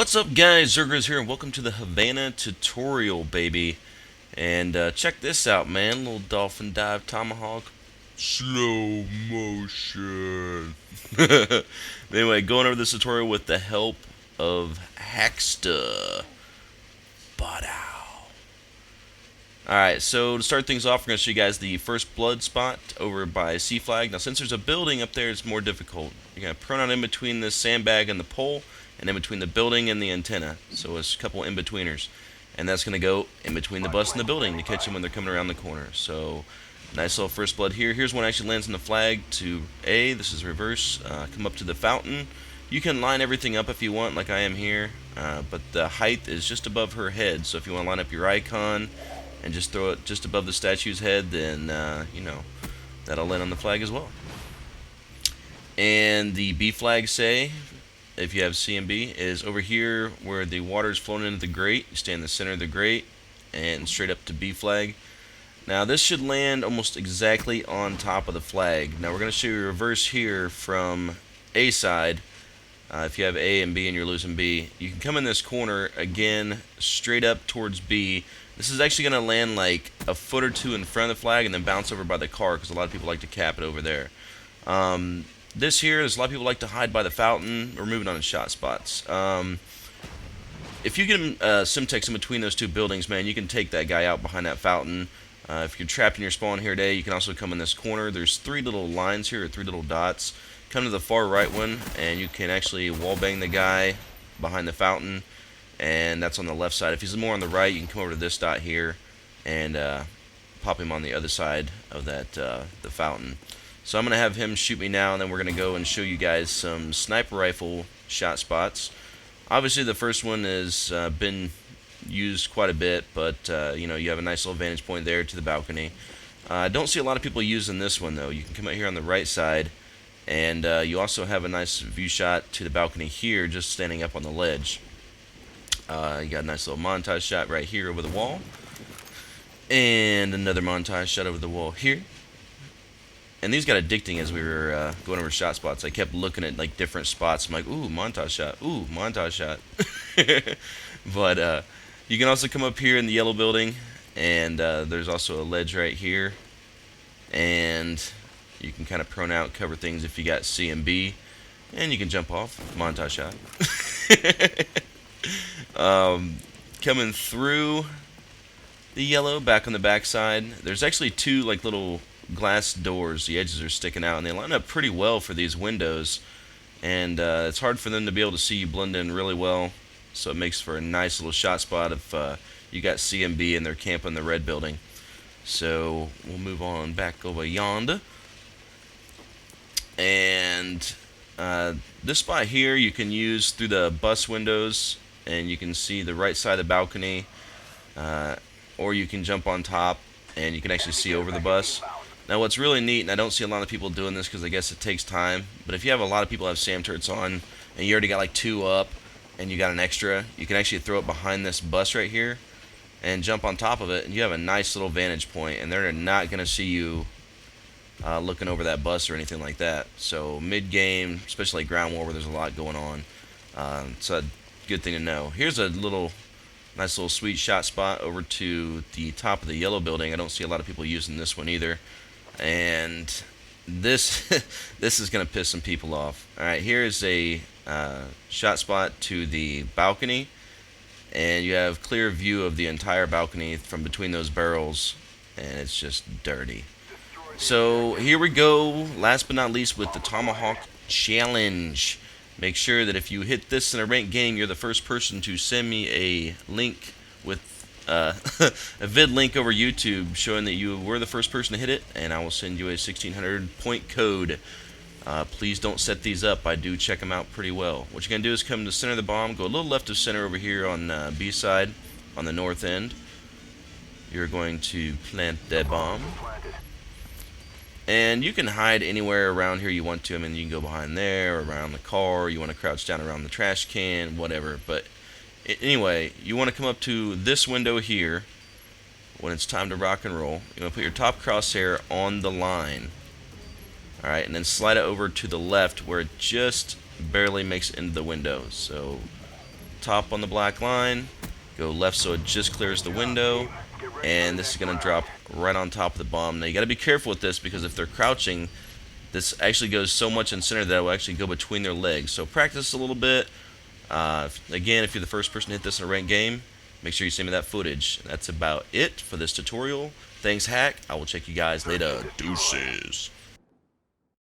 What's up, guys? zzirGrizz here, and welcome to the Havana tutorial, baby. And check this out, man. Little dolphin dive tomahawk. Slow motion. Anyway, going over this tutorial with the help of Hacksta. Bada. Alright, so to start things off, we're going to show you guys the first blood spot over by C flag. Now, since there's a building up there, it's more difficult. You're going to prone out in between this sandbag and the pole, and in between the building and the antenna. So it's a couple in-betweeners. And that's going to go in between the bus and the building to catch them when they're coming around the corner. So, nice little first blood here. Here's one actually lands on the flag to A. This is reverse. Come up to the fountain. You can line everything up if you want, like I am here. But the height is just above her head. So if you want to line up your icon and just throw it just above the statue's head, then, that'll land on the flag as well. And the B flag, say, if you have C and B, is over here where the water is flowing into the grate. You stay in the center of the grate and straight up to B flag. Now this should land almost exactly on top of the flag. Now we're going to show you reverse here from A side. If you have A and B and you're losing B, you can come in this corner again straight up towards B. This is actually going to land like a foot or two in front of the flag and then bounce over by the car, because a lot of people like to cap it over there. This here, there's a lot of people like to hide by the fountain. We're moving on to shot spots. If you get Simtex in between those two buildings, man, you can take that guy out behind that fountain. If you're trapped in your spawn here today, you can also come in this corner. There's three little lines here, or three little dots. Come to the far right one, and you can actually wallbang the guy behind the fountain, and that's on the left side. If he's more on the right, you can come over to this dot here and pop him on the other side of that the fountain. So I'm going to have him shoot me now, and then we're going to go and show you guys some sniper rifle shot spots. Obviously, the first one has been used quite a bit, but you have a nice little vantage point there to the balcony. I don't see a lot of people using this one, though. You can come out here on the right side, and you also have a nice view shot to the balcony here, just standing up on the ledge. You got a nice little montage shot right here over the wall, and another montage shot over the wall here. And these got addicting as we were going over shot spots. I kept looking at like different spots. I'm like, ooh, montage shot. Ooh, montage shot. But you can also come up here in the yellow building, and there's also a ledge right here. And you can kind of prone out, cover things if you got C and B. And you can jump off. Montage shot. Coming through the yellow, back on the backside. There's actually two like little glass doors. The edges are sticking out, and they line up pretty well for these windows, and it's hard for them to be able to see you blend in really well, so it makes for a nice little shot spot if you got C and B and they're camping the red building. So we'll move on back over yonder, and this spot here you can use through the bus windows, and you can see the right side of the balcony, or you can jump on top and you can actually see over the bus. Now what's really neat, and I don't see a lot of people doing this because I guess it takes time, but if you have a lot of people have SAM turrets on and you already got like two up and you got an extra, you can actually throw it behind this bus right here and jump on top of it, and you have a nice little vantage point, and they're not going to see you looking over that bus or anything like that. So mid-game, especially like ground war where there's a lot going on, it's a good thing to know. Here's a nice little sweet shot spot over to the top of the yellow building. I don't see a lot of people using this one either. And this this is going to piss some people off. Alright, here is a shot spot to the balcony, and you have clear view of the entire balcony from between those barrels, and it's just dirty. So here we go, last but not least, with the Tomahawk Challenge. Make sure that if you hit this in a ranked game, you're the first person to send me a link with a vid link over YouTube showing that you were the first person to hit it, and I will send you a 1600 point code. Please don't set these up. I do check them out pretty well. What you're going to do is come to the center of the bomb, go a little left of center over here on B side on the north end. You're going to plant that bomb. And you can hide anywhere around here you want to. I mean, you can go behind there, or around the car, you want to crouch down around the trash can, whatever. But anyway, you want to come up to this window here when it's time to rock and roll. You want to put your top crosshair on the line. Alright, and then slide it over to the left where it just barely makes it into the window. So top on the black line, go left so it just clears the window, and this is going to drop right on top of the bomb. Now you got to be careful with this because if they're crouching, this actually goes so much in center that it will actually go between their legs. So practice a little bit. Again, if you're the first person to hit this in a ranked game, make sure you send me that footage. That's about it for this tutorial. Thanks, Hack. I will check you guys later. Deuces.